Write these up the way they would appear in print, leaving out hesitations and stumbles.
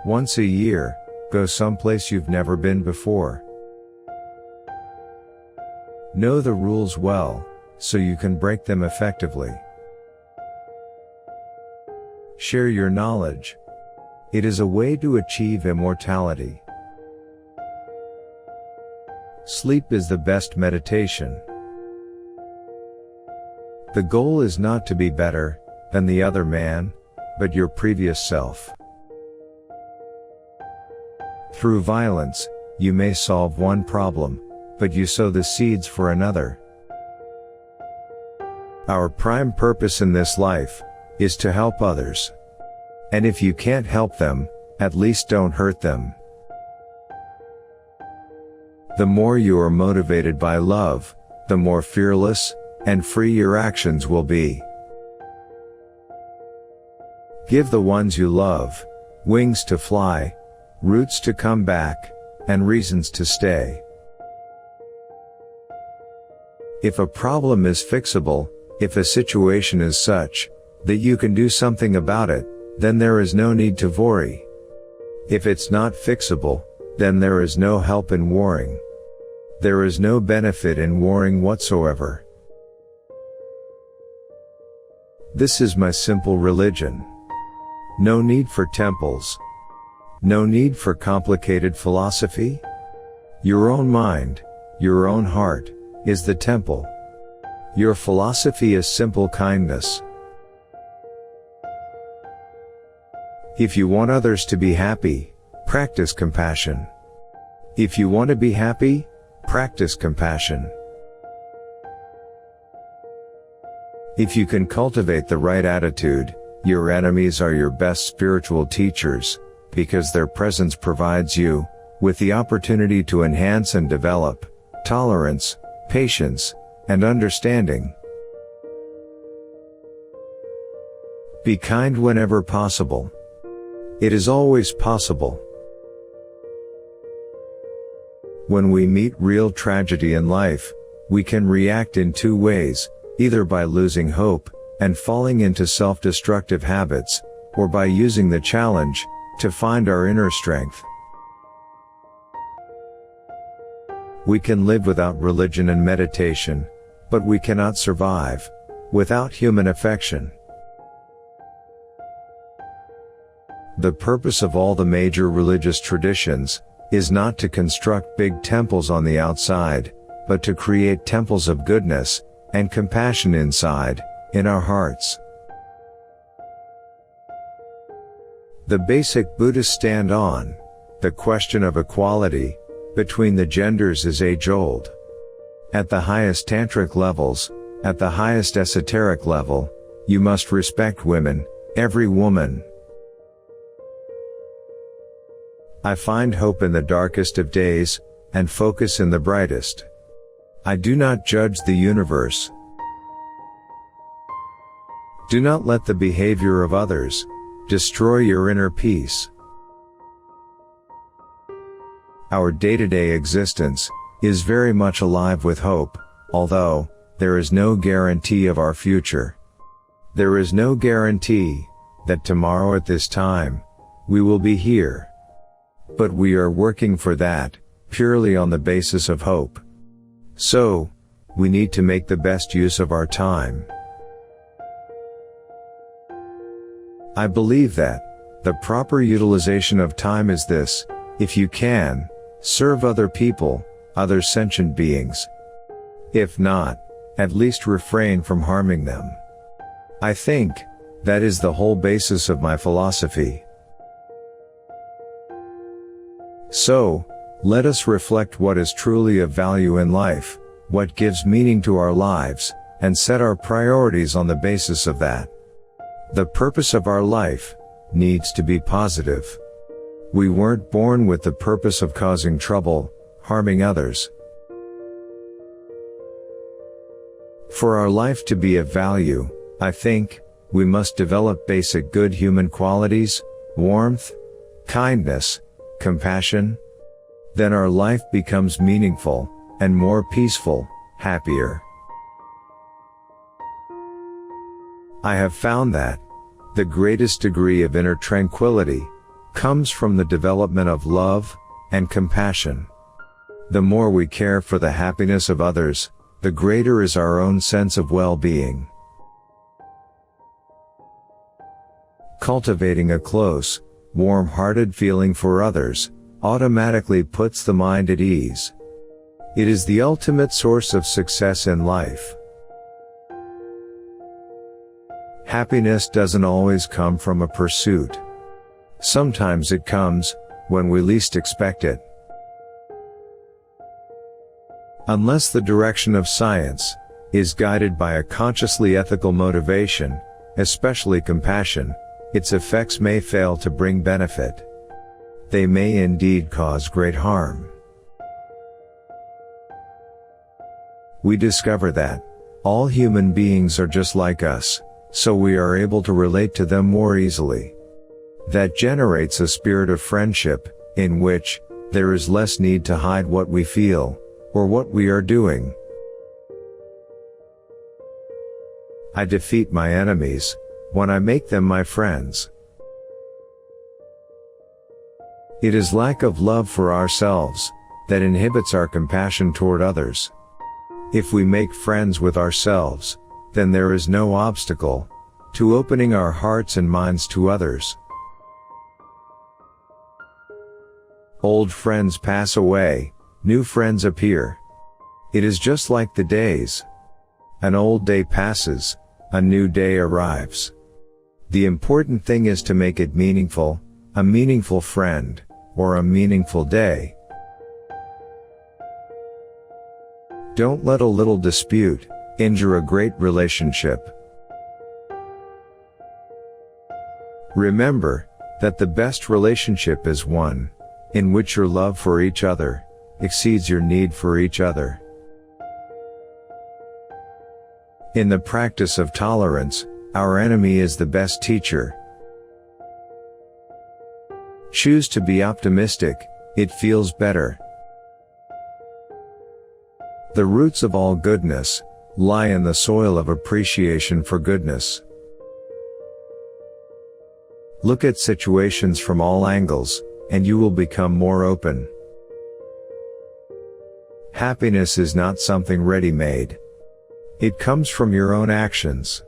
Once a year, go someplace you've never been before. Know the rules well, so you can break them effectively. Share your knowledge. It is a way to achieve immortality. Sleep is the best meditation. The goal is not to be better than the other man, but your previous self. Through violence, you may solve one problem, but you sow the seeds for another. Our prime purpose in this life is to help others. And if you can't help them, at least don't hurt them. The more you are motivated by love, the more fearless and free your actions will be. Give the ones you love wings to fly, roots to come back, and reasons to stay. If a problem is fixable, if a situation is such that you can do something about it, then there is no need to worry. If it's not fixable, then there is no help in worrying. There is no benefit in worrying whatsoever. This is my simple religion. No need for temples. No need for complicated philosophy. Your own mind, your own heart, is the temple. Your philosophy is simple kindness. If you want others to be happy, practice compassion. If you want to be happy, practice compassion. If you can cultivate the right attitude, your enemies are your best spiritual teachers, because their presence provides you with the opportunity to enhance and develop tolerance, patience, and understanding. Be kind whenever possible. It is always possible. When we meet real tragedy in life, we can react in two ways, either by losing hope and falling into self-destructive habits, or by using the challenge to find our inner strength. We can live without religion and meditation, but we cannot survive without human affection. The purpose of all the major religious traditions is not to construct big temples on the outside, but to create temples of goodness and compassion inside, in our hearts. The basic Buddhist stand on the question of equality between the genders is age-old. At the highest tantric levels, at the highest esoteric level, you must respect women, every woman. I find hope in the darkest of days, and focus in the brightest. I do not judge the universe. Do not let the behavior of others destroy your inner peace. Our day-to-day existence is very much alive with hope, although there is no guarantee of our future. There is no guarantee that tomorrow at this time we will be here. But we are working for that, purely on the basis of hope. So, we need to make the best use of our time. I believe that the proper utilization of time is this: if you can, serve other people, other sentient beings. If not, at least refrain from harming them. I think that is the whole basis of my philosophy. So, let us reflect what is truly of value in life, what gives meaning to our lives, and set our priorities on the basis of that. The purpose of our life needs to be positive. We weren't born with the purpose of causing trouble, harming others. For our life to be of value, I think, we must develop basic good human qualities, warmth, kindness, compassion. Then our life becomes meaningful, and more peaceful, happier. I have found that the greatest degree of inner tranquility comes from the development of love and compassion. The more we care for the happiness of others, the greater is our own sense of well-being. Cultivating a close, warm-hearted feeling for others automatically puts the mind at ease. It is the ultimate source of success in life. Happiness doesn't always come from a pursuit. Sometimes it comes when we least expect it. Unless the direction of science is guided by a consciously ethical motivation, especially compassion, its effects may fail to bring benefit. They may indeed cause great harm. We discover that all human beings are just like us, so we are able to relate to them more easily. That generates a spirit of friendship, in which there is less need to hide what we feel, or what we are doing. I defeat my enemies when I make them my friends. It is lack of love for ourselves that inhibits our compassion toward others. If we make friends with ourselves, then there is no obstacle to opening our hearts and minds to others. Old friends pass away, new friends appear. It is just like the days. An old day passes, a new day arrives. The important thing is to make it meaningful, a meaningful friend, or a meaningful day. Don't let a little dispute injure a great relationship. Remember that the best relationship is one in which your love for each other exceeds your need for each other. In the practice of tolerance, our enemy is the best teacher. Choose to be optimistic, it feels better. The roots of all goodness lie in the soil of appreciation for goodness. Look at situations from all angles, and you will become more open. Happiness is not something ready-made. It comes from your own actions.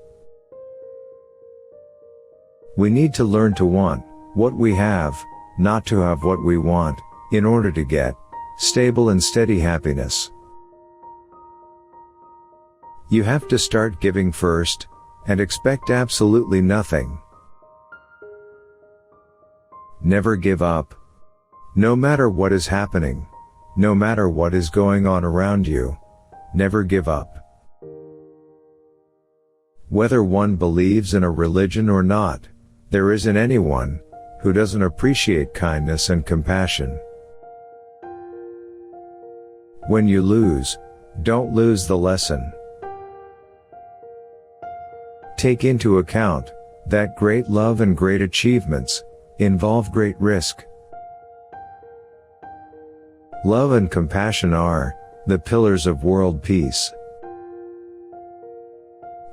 We need to learn to want what we have, not to have what we want, in order to get stable and steady happiness. You have to start giving first, and expect absolutely nothing. Never give up. No matter what is happening, no matter what is going on around you, never give up. Whether one believes in a religion or not, there isn't anyone who doesn't appreciate kindness and compassion. When you lose, don't lose the lesson. Take into account that great love and great achievements involve great risk. Love and compassion are the pillars of world peace.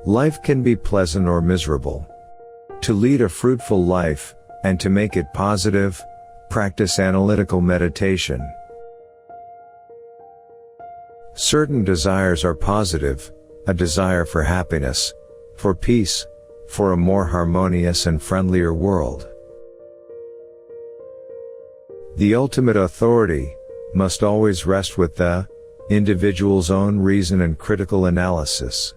Life can be pleasant or miserable. To lead a fruitful life, and to make it positive, practice analytical meditation. Certain desires are positive, a desire for happiness, for peace, for a more harmonious and friendlier world. The ultimate authority must always rest with the individual's own reason and critical analysis.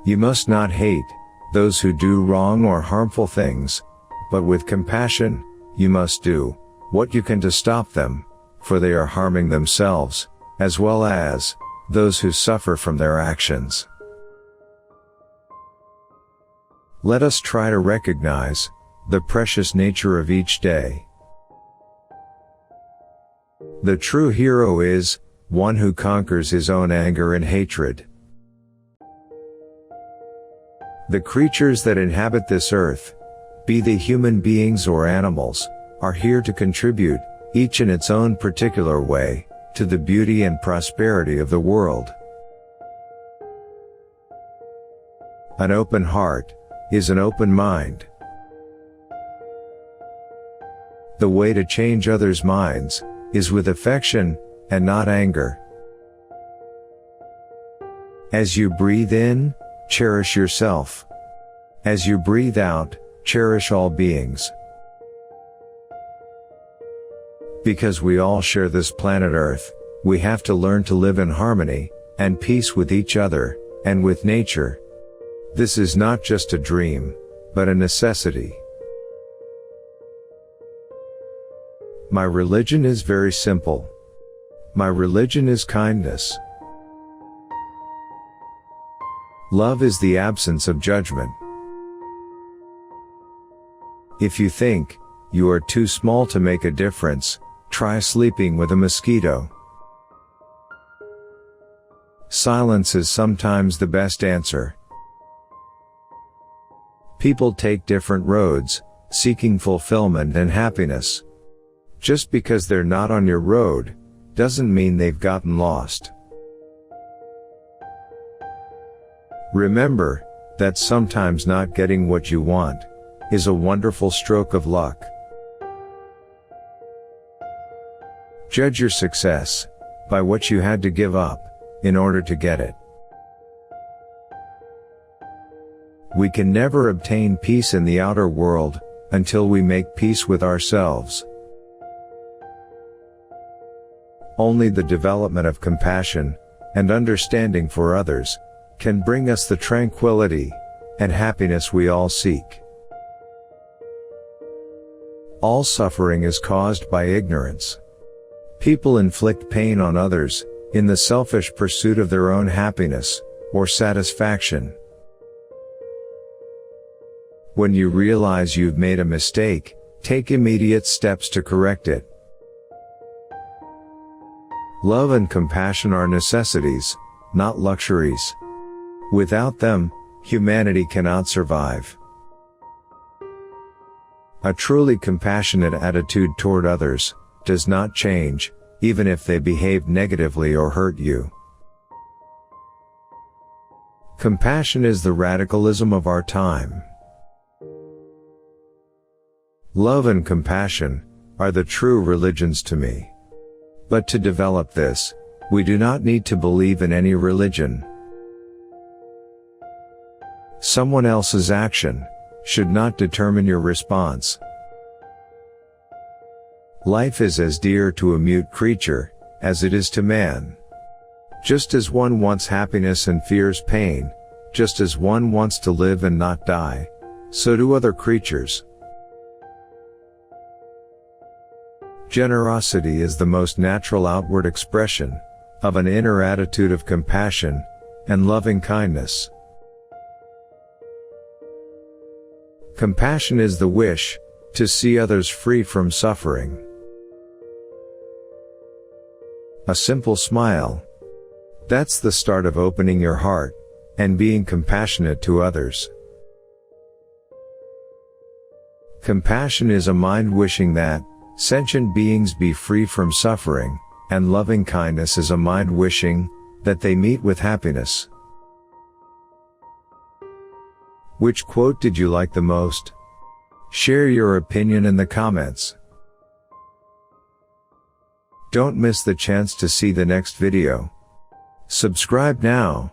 You must not hate those who do wrong or harmful things, but with compassion, you must do what you can to stop them, for they are harming themselves, as well as those who suffer from their actions. Let us try to recognize the precious nature of each day. The true hero is one who conquers his own anger and hatred. The creatures that inhabit this earth, be they human beings or animals, are here to contribute, each in its own particular way, to the beauty and prosperity of the world. An open heart is an open mind. The way to change others' minds is with affection and not anger. As you breathe in, cherish yourself. As you breathe out, cherish all beings. Because we all share this planet Earth, we have to learn to live in harmony and peace with each other and with nature. This is not just a dream, but a necessity. My religion is very simple. My religion is kindness. Love is the absence of judgment. If you think you are too small to make a difference, try sleeping with a mosquito. Silence is sometimes the best answer. People take different roads, seeking fulfillment and happiness. Just because they're not on your road, doesn't mean they've gotten lost. Remember that sometimes not getting what you want is a wonderful stroke of luck. Judge your success by what you had to give up in order to get it. We can never obtain peace in the outer world until we make peace with ourselves. Only the development of compassion and understanding for others can bring us the tranquility and happiness we all seek. All suffering is caused by ignorance. People inflict pain on others in the selfish pursuit of their own happiness or satisfaction. When you realize you've made a mistake, take immediate steps to correct it. Love and compassion are necessities, not luxuries. Without them, humanity cannot survive. A truly compassionate attitude toward others does not change, even if they behave negatively or hurt you. Compassion is the radicalism of our time. Love and compassion are the true religions to me. But to develop this, we do not need to believe in any religion. Someone else's action should not determine your response. Life is as dear to a mute creature as it is to man. Just as one wants happiness and fears pain, just as one wants to live and not die, so do other creatures. Generosity is the most natural outward expression of an inner attitude of compassion and loving kindness. Compassion is the wish to see others free from suffering. A simple smile. That's the start of opening your heart and being compassionate to others. Compassion is a mind wishing that sentient beings be free from suffering, and loving kindness is a mind wishing that they meet with happiness. Which quote did you like the most? Share your opinion in the comments. Don't miss the chance to see the next video. Subscribe now